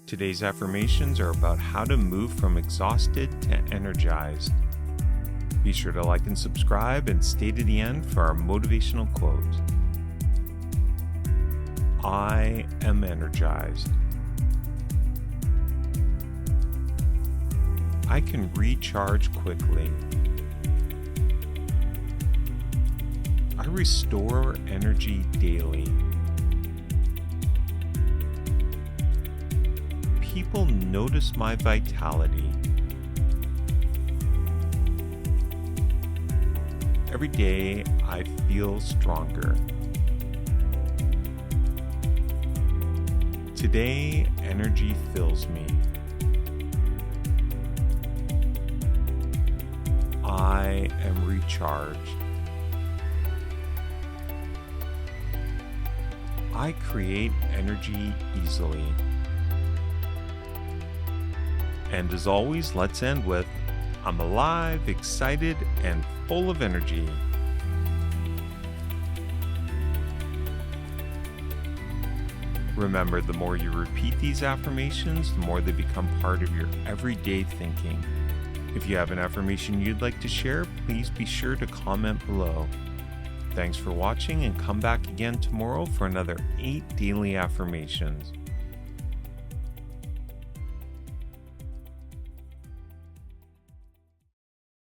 Today's affirmations are about how to move from exhausted to energized. Be sure to like and subscribe and stay to the end for our motivational quote. I am energized. I can recharge quickly. I restore energy daily. People notice my vitality. Every day I feel stronger. Today, energy fills me. I am recharged. I create energy easily. And as always, let's end with, I'm alive, excited, and full of energy. Remember, the more you repeat these affirmations, the more they become part of your everyday thinking. If you have an affirmation you'd like to share, please be sure to comment below. Thanks for watching, and come back again tomorrow for another 8 daily affirmations.